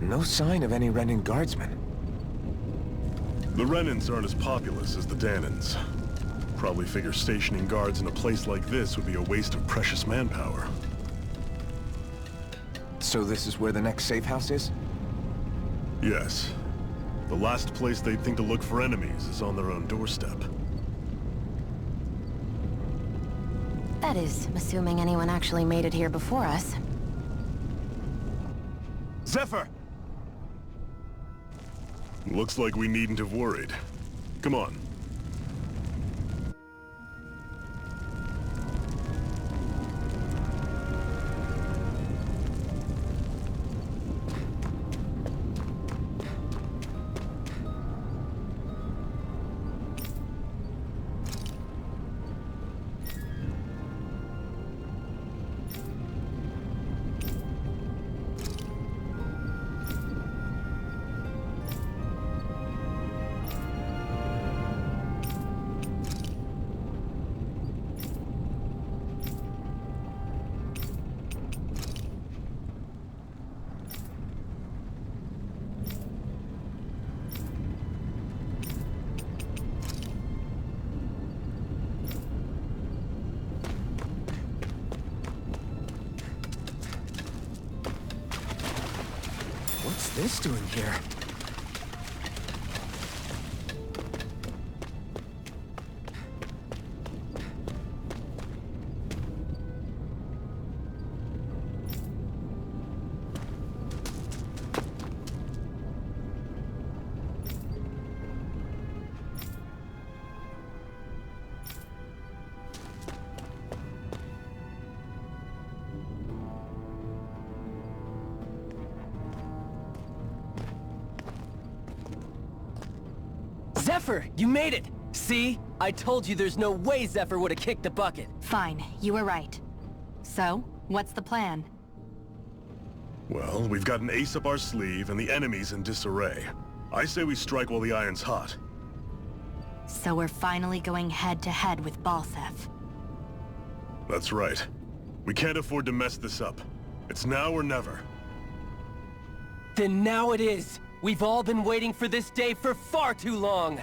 No sign of any Renin guardsmen. The Renins aren't as populous as the Danins. Probably figure stationing guards in a place like this would be a waste of precious manpower. So this is where the next safe house is? Yes. The last place they'd think to look for enemies is on their own doorstep. That is, assuming anyone actually made it here before us. Zephyr! Looks like we needn't have worried. Come on. What's this doing here? Zephyr, you made it! See? I told you there's no way Zephyr would have kicked the bucket. Fine, you were right. So, what's the plan? Well, we've got an ace up our sleeve and the enemy's in disarray. I say we strike while the iron's hot. So we're finally going head-to-head with Balsef. That's right. We can't afford to mess this up. It's now or never. Then now it is! We've all been waiting for this day for far too long!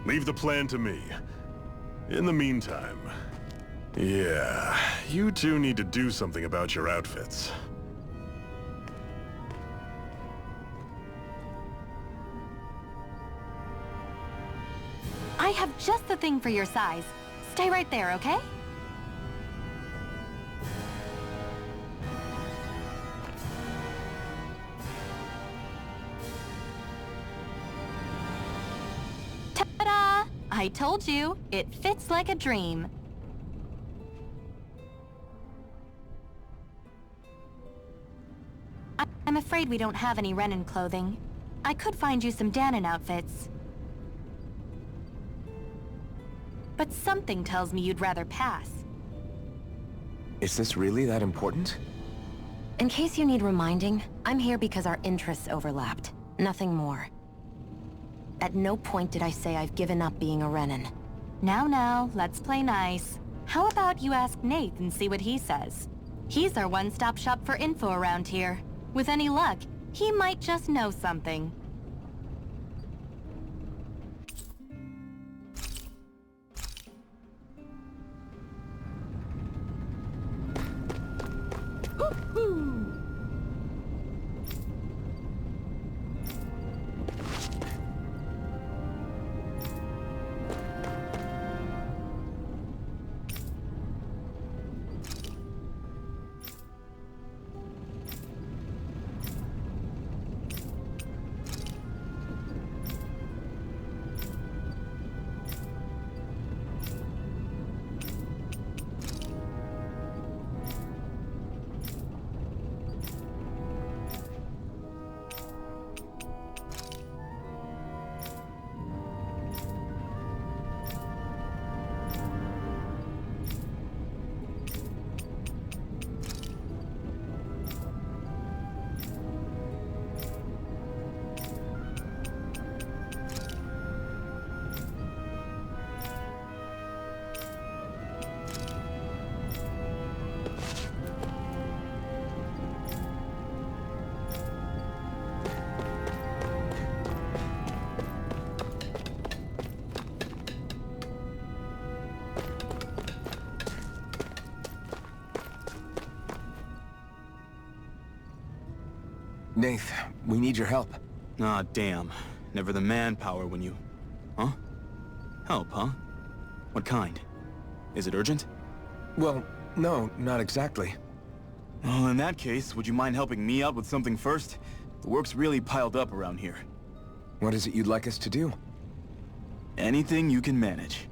Leave the plan to me. In the meantime... yeah, you two need to do something about your outfits. I have just the thing for your size. Stay right there, okay? Ta-da! I told you, it fits like a dream. I'm afraid we don't have any Renin clothing. I could find you some Danon outfits. But something tells me you'd rather pass. Is this really that important? In case you need reminding, I'm here because our interests overlapped. Nothing more. At no point did I say I've given up being a Renin. Now, let's play nice. How about you ask Nate and see what he says? He's our one-stop shop for info around here. With any luck, he might just know something. Nath, we need your help. Ah, damn. Never the manpower when you... Huh? Help, huh? What kind? Is it urgent? Well, no, not exactly. Well, in that case, would you mind helping me out with something first? The work's really piled up around here. What is it you'd like us to do? Anything you can manage.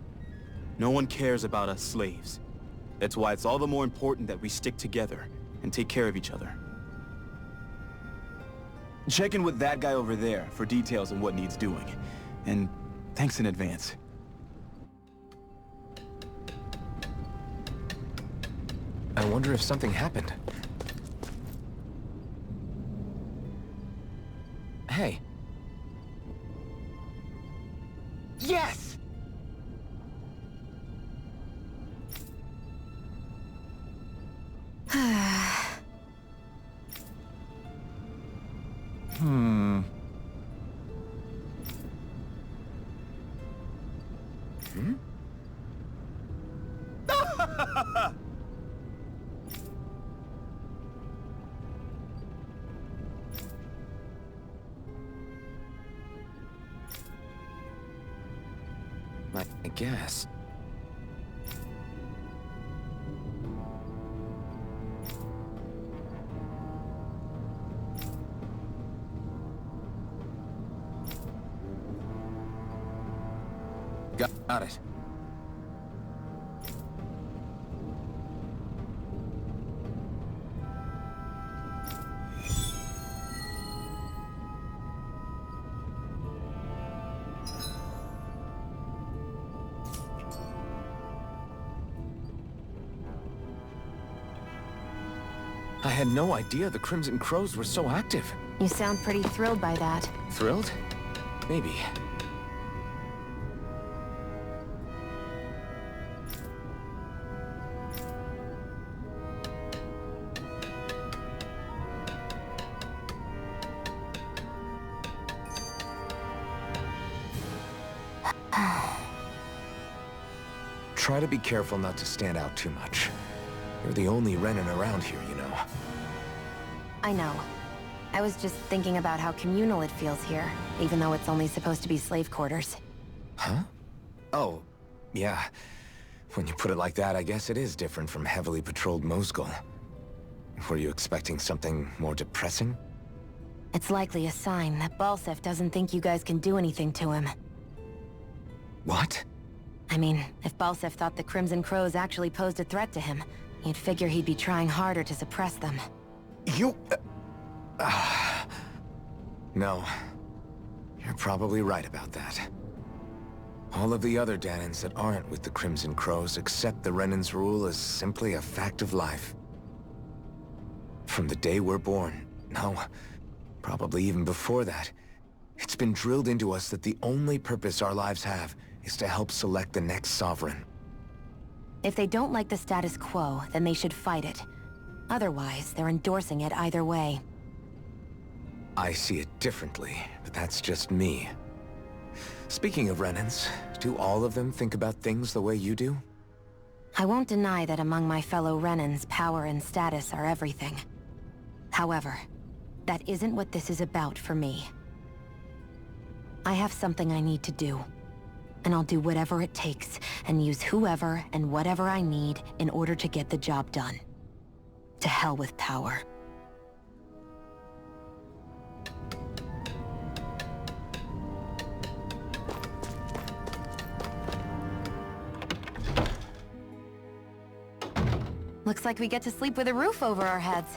No one cares about us slaves. That's why it's all the more important that we stick together and take care of each other. Check in with that guy over there for details on what needs doing. And thanks in advance. I wonder if something happened. Hey. Yes! Hmm. I guess. Got it. I had no idea the Crimson Crows were so active. You sound pretty thrilled by that. Thrilled? Maybe. Try to be careful not to stand out too much. You're the only Renin around here, you know. I know. I was just thinking about how communal it feels here, even though it's only supposed to be slave quarters. Huh? Oh, yeah. When you put it like that, I guess it is different from heavily patrolled Mosgul. Were you expecting something more depressing? It's likely a sign that Balsef doesn't think you guys can do anything to him. What? I mean, if Balsef thought the Crimson Crows actually posed a threat to him, you'd figure he'd be trying harder to suppress them. You... No. You're probably right about that. All of the other Danins that aren't with the Crimson Crows accept the Renin's rule as simply a fact of life. From the day we're born, no, probably even before that, it's been drilled into us that the only purpose our lives have is to help select the next sovereign. If they don't like the status quo, then they should fight it. Otherwise, they're endorsing it either way. I see it differently, but that's just me. Speaking of Renins, do all of them think about things the way you do? I won't deny that among my fellow Renins, power and status are everything. However, that isn't what this is about for me. I have something I need to do. And I'll do whatever it takes, and use whoever and whatever I need in order to get the job done. To hell with power. Looks like we get to sleep with a roof over our heads.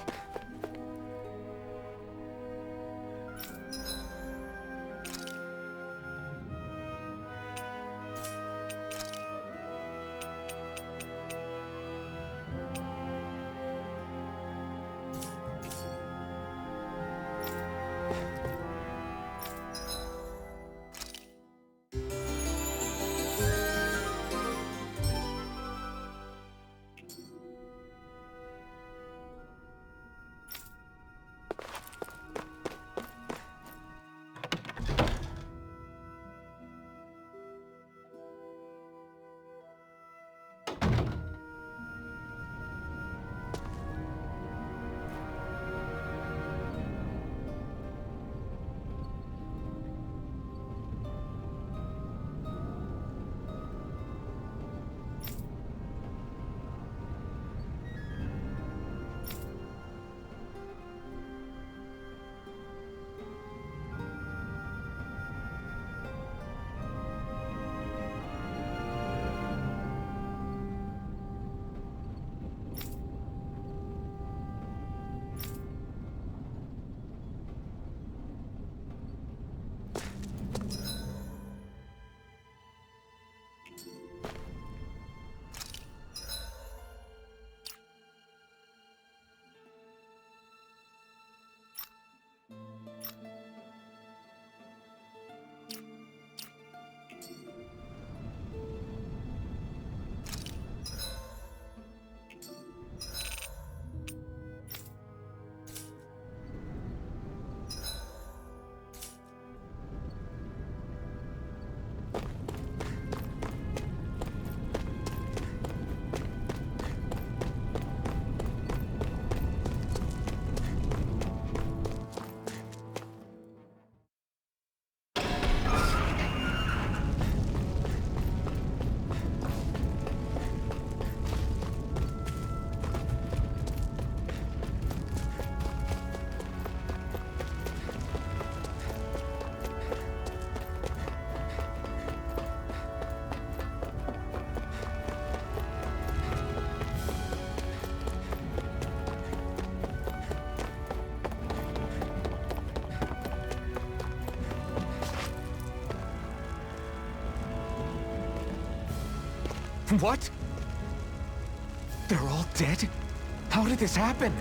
What? They're all dead? How did this happen?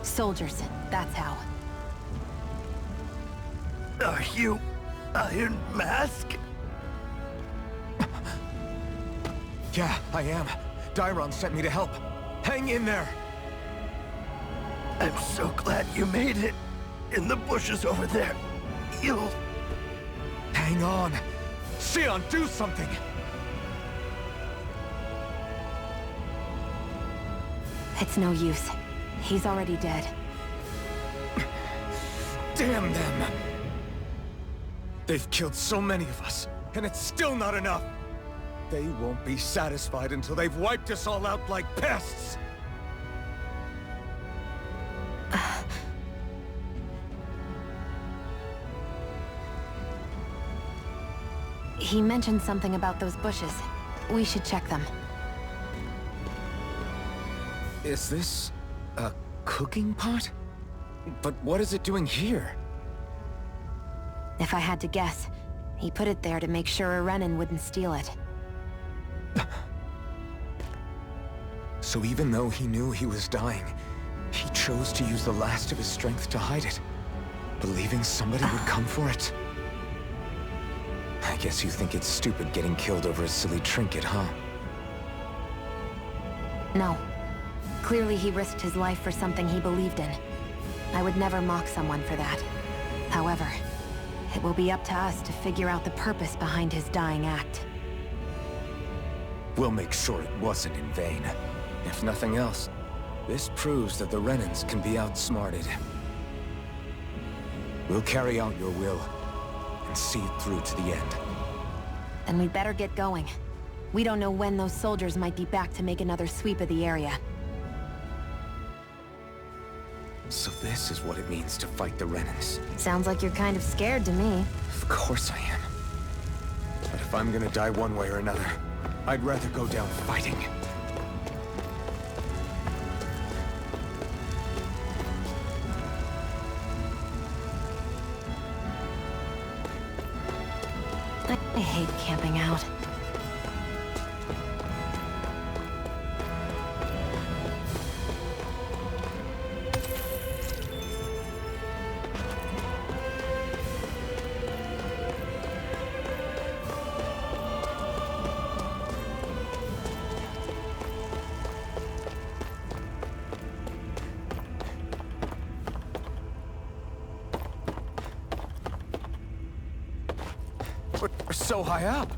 Soldiers, that's how. Are you Iron Mask? Yeah, I am. Dairon sent me to help. Hang in there! I'm so glad you made it. In the bushes over there. You'll... Hang on! Xion, do something! It's no use. He's already dead. Damn them! They've killed so many of us, and it's still not enough! They won't be satisfied until they've wiped us all out like pests! He mentioned something about those bushes. We should check them. Is this a cooking pot? But what is it doing here? If I had to guess, he put it there to make sure a Renin wouldn't steal it. So even though he knew he was dying, he chose to use the last of his strength to hide it, believing somebody would come for it. I guess you think it's stupid getting killed over a silly trinket, huh? No. Clearly he risked his life for something he believed in. I would never mock someone for that. However, it will be up to us to figure out the purpose behind his dying act. We'll make sure it wasn't in vain. If nothing else, this proves that the Renins can be outsmarted. We'll carry out your will, and see it through to the end. Then we'd better get going. We don't know when those soldiers might be back to make another sweep of the area. So this is what it means to fight the Renins. Sounds like you're kind of scared to me. Of course I am. But if I'm gonna die one way or another, I'd rather go down fighting. I hate camping out. We're so high up.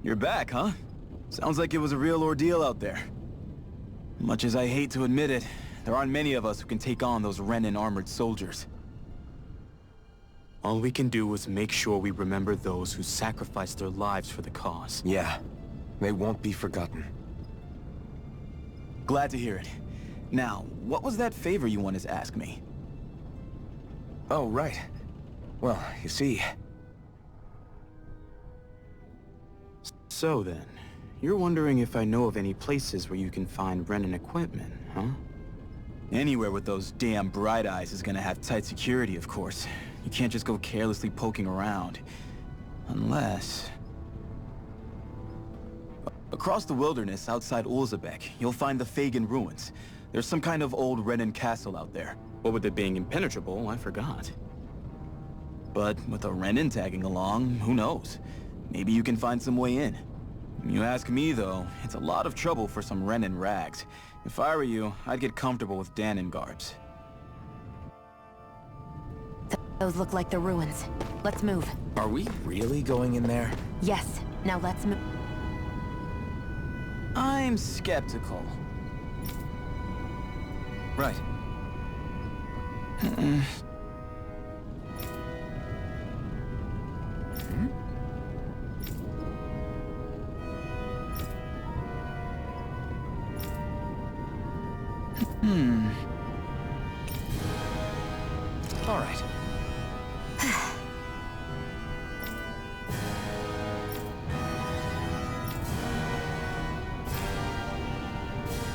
You're back, huh? Sounds like it was a real ordeal out there. Much as I hate to admit it, there aren't many of us who can take on those Renin armored soldiers. All we can do is make sure we remember those who sacrificed their lives for the cause. Yeah, they won't be forgotten. Glad to hear it. Now, what was that favor you wanted to ask me? Oh, right. Well, you see... So then, you're wondering if I know of any places where you can find Renin equipment, huh? Anywhere with those damn bright eyes is gonna have tight security, of course. You can't just go carelessly poking around. Unless... Across the wilderness outside Ulzebek, you'll find the Fagan ruins. There's some kind of old Renin castle out there. What with it being impenetrable, I forgot. But with a Renin tagging along, who knows? Maybe you can find some way in. You ask me, though, it's a lot of trouble for some Renin rags. If I were you, I'd get comfortable with Danon garbs. Those look like the ruins. Let's move. Are we really going in there? Yes, now let's move. I'm skeptical. Right. All right.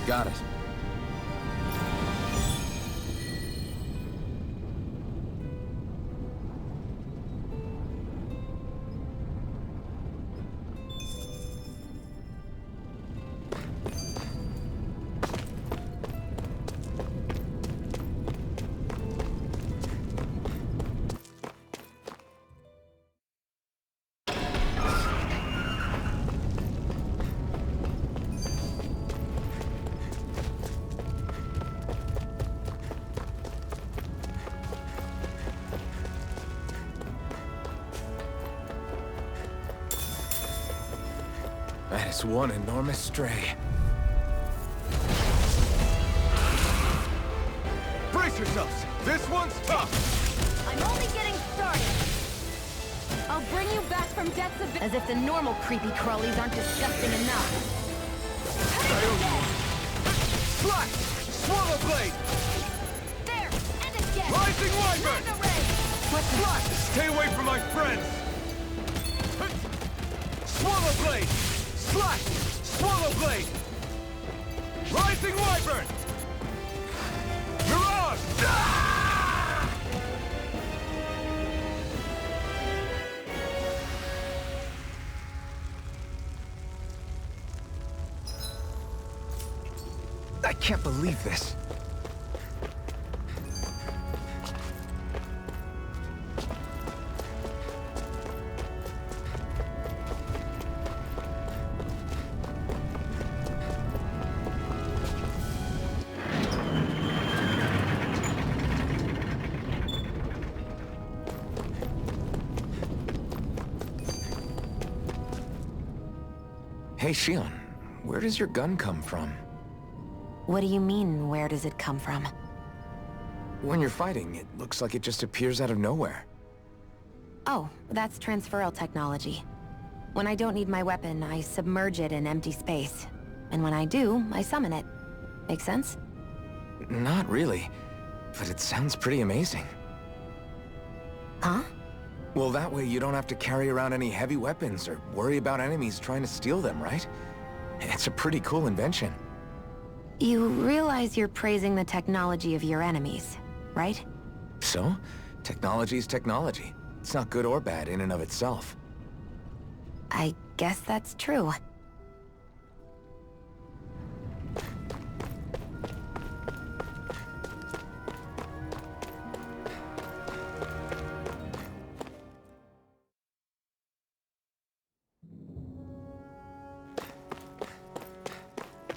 Got it. That is one enormous stray. Brace yourselves! This one's tough! I'm only getting started. I'll bring you back from depths of... As if the normal creepy crawlies aren't disgusting enough. Slash! Swallow blade! There! And again! Rising wyvern! Slash! Stay away from my friends! Swallow blade! Slash! Swallow blade! Rising wyvern! Mirage! Ah! I can't believe this. Hey, Shion, where does your gun come from? What do you mean, where does it come from? When you're fighting, it looks like it just appears out of nowhere. Oh, that's transferal technology. When I don't need my weapon, I submerge it in empty space. And when I do, I summon it. Make sense? Not really, but it sounds pretty amazing. Huh? Well, that way you don't have to carry around any heavy weapons or worry about enemies trying to steal them, right? It's a pretty cool invention. You realize you're praising the technology of your enemies, right? So, technology's technology. It's not good or bad in and of itself. I guess that's true.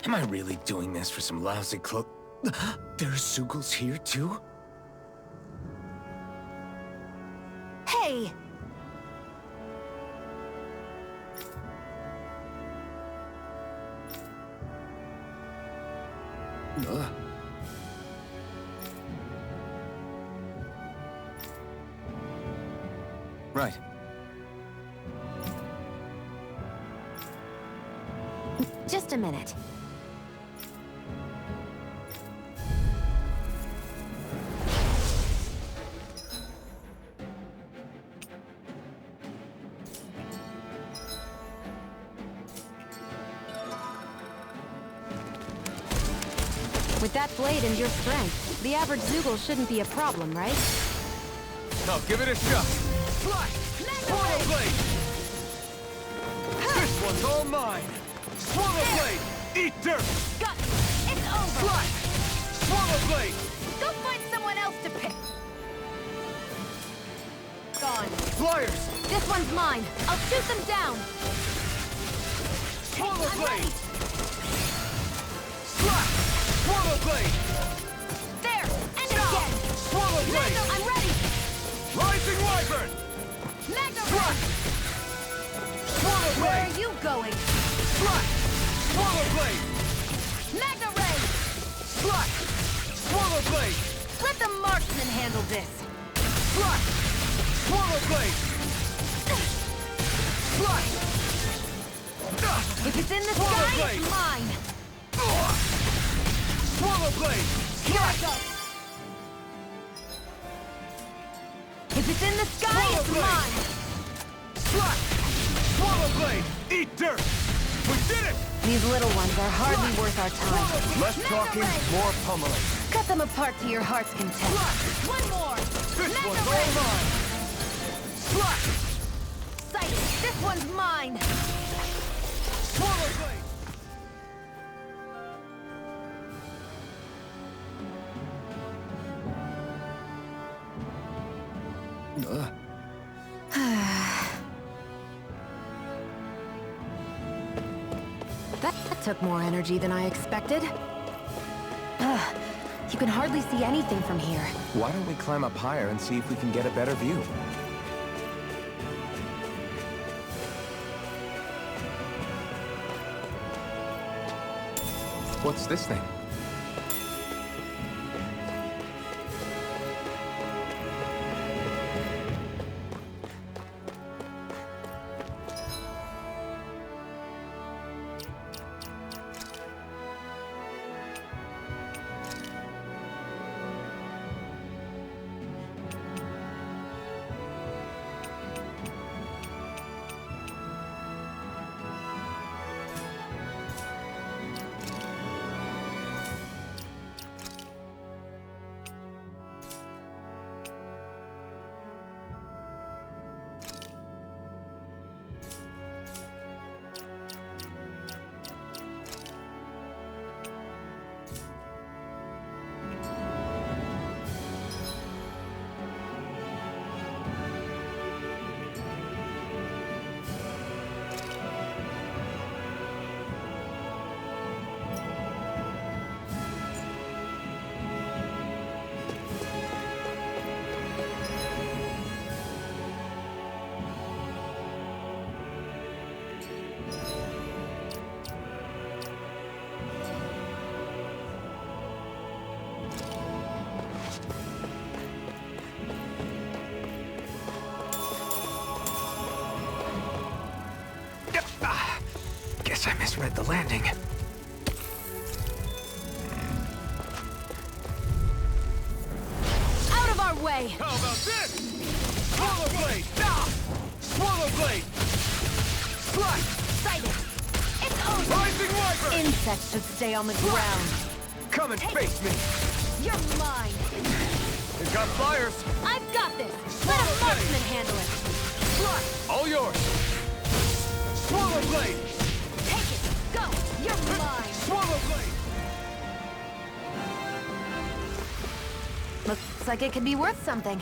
Am I really doing this for some lousy cloak? There's Sugals here, too? Hey! Right. Just a minute. With that blade and your strength, the average Zoogle shouldn't be a problem, right? Now give it a shot. Swallow blade! This one's all mine! Swallow blade! Eat dirt! Got it! It's over! Fly! Swallow blade! Go find someone else to pick! Gone. Flyers! This one's mine. I'll shoot them down. Swallow I'm blade! ready. Slash! Swallow blade! There! End it again! Swallow blade! Magna, I'm ready! Rising wyvern! Magna Slash! Ray! Swallow Where blade! are you going? Slash! Swallow blade! Magna Ray! Slash! Swallow blade! Let the marksman handle this. Slash! Swallow blade! Slash! If it's in the Swallow sky, blade. it's mine. Swallow blade! Here I go. If it's in the sky, Swallow it's blade. mine. Slash! Swallow blade! Eat dirt! We did it! These little ones are hardly worth our time. Less talking, more pummeling. Cut them apart to your heart's content. One more. This Magna one's Ray. all mine! Slash! Sighted. This one's mine. Swallow blade! That took more energy than I expected. Ugh, you can hardly see anything from here. Why don't we climb up higher and see if we can get a better view? What's this thing? Guess I misread the landing. Out of our way! How about this? Swallow blade! Swallow blade! Slash! Sighted! It's over! Rising wyvern! Insects should stay on the ground. Come and face me! You're mine! We've got flyers! I've got this! Let a marksman handle it! Slash! All yours! Swallow blade! Take it! Go! You're mine! Swallow blade! Looks like it could be worth something.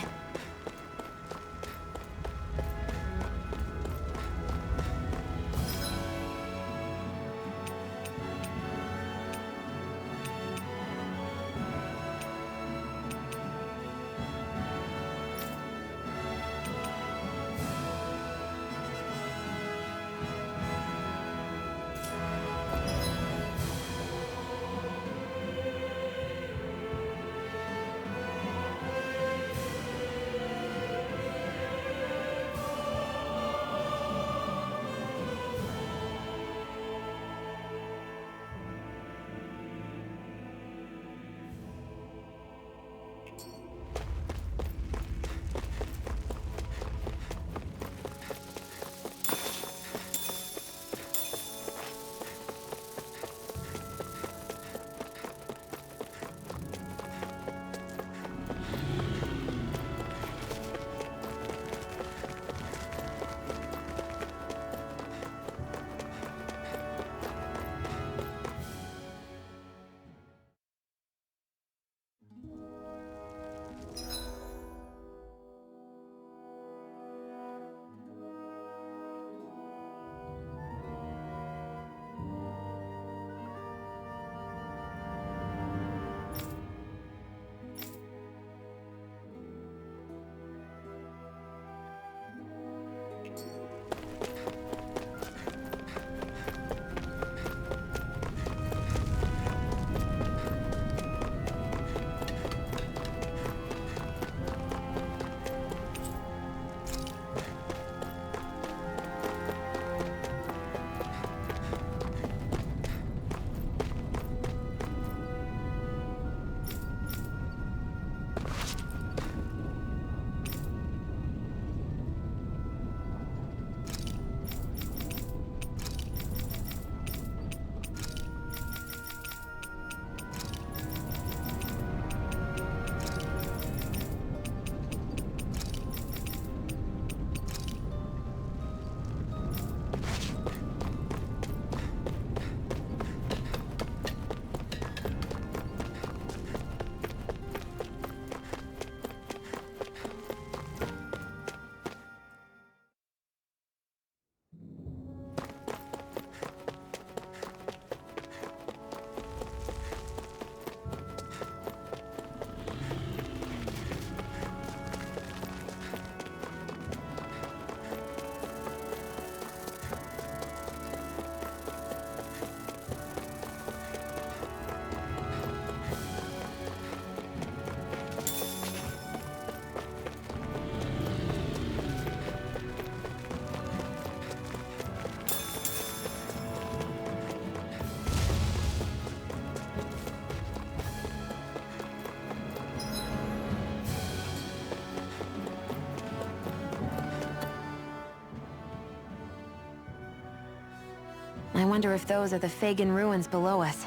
I wonder if those are the Fagin ruins below us.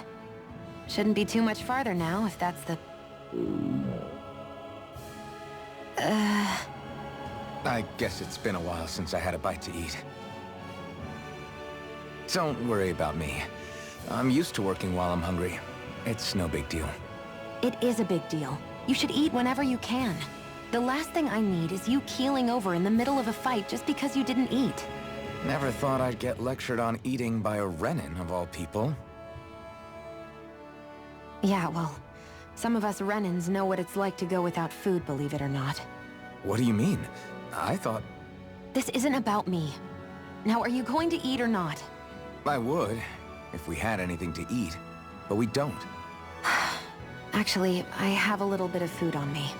Shouldn't be too much farther now, if that's the... I guess it's been a while since I had a bite to eat. Don't worry about me. I'm used to working while I'm hungry. It's no big deal. It is a big deal. You should eat whenever you can. The last thing I need is you keeling over in the middle of a fight just because you didn't eat. Never thought I'd get lectured on eating by a Renin, of all people. Yeah, well, some of us Renins know what it's like to go without food, believe it or not. What do you mean? I thought... This isn't about me. Now, are you going to eat or not? I would, if we had anything to eat. But we don't. Actually, I have a little bit of food on me.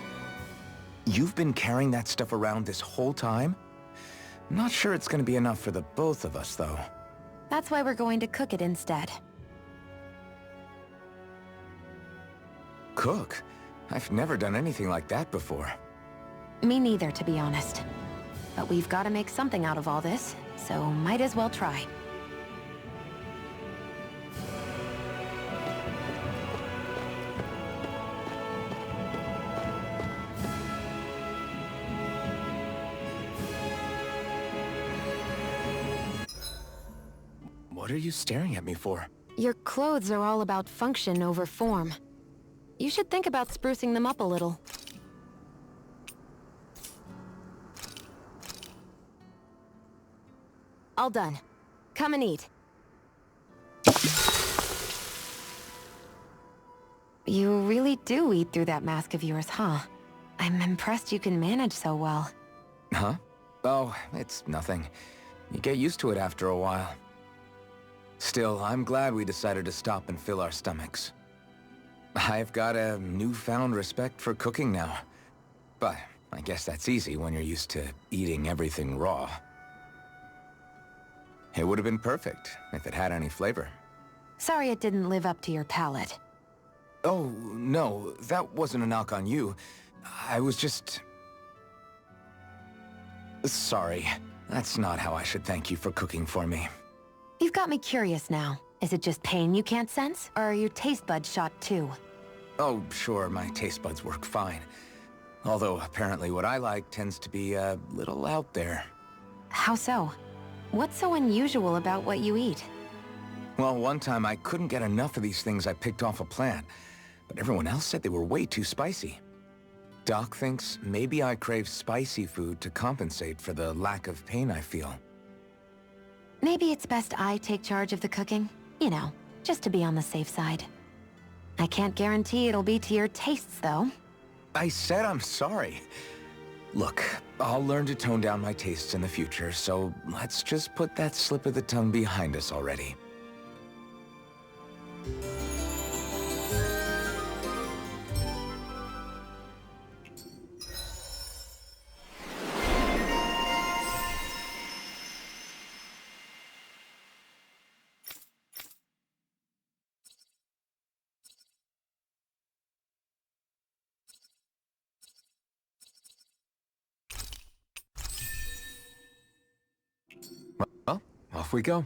You've been carrying that stuff around this whole time? Not sure it's gonna be enough for the both of us, though. That's why we're going to cook it instead. Cook? I've never done anything like that before. Me neither, to be honest. But we've got to make something out of all this, so might as well try. What are you staring at me for? Your clothes are all about function over form. You should think about sprucing them up a little. All done. Come and eat. You really do eat through that mask of yours, huh? I'm impressed you can manage so well. Huh? Oh, it's nothing. You get used to it after a while. Still, I'm glad we decided to stop and fill our stomachs. I've got a newfound respect for cooking now. But I guess that's easy when you're used to eating everything raw. It would have been perfect if it had any flavor. Sorry it didn't live up to your palate. Oh, no, that wasn't a knock on you. I was just... Sorry. That's not how I should thank you for cooking for me. You've got me curious now. Is it just pain you can't sense? Or are your taste buds shot too? Oh, sure, my taste buds work fine. Although, apparently what I like tends to be a little out there. How so? What's so unusual about what you eat? Well, one time I couldn't get enough of these things I picked off a plant, but everyone else said they were way too spicy. Doc thinks maybe I crave spicy food to compensate for the lack of pain I feel. Maybe it's best I take charge of the cooking. You know, just to be on the safe side. I can't guarantee it'll be to your tastes, though. I said I'm sorry. Look, I'll learn to tone down my tastes in the future, so let's just put that slip of the tongue behind us already. Off we go.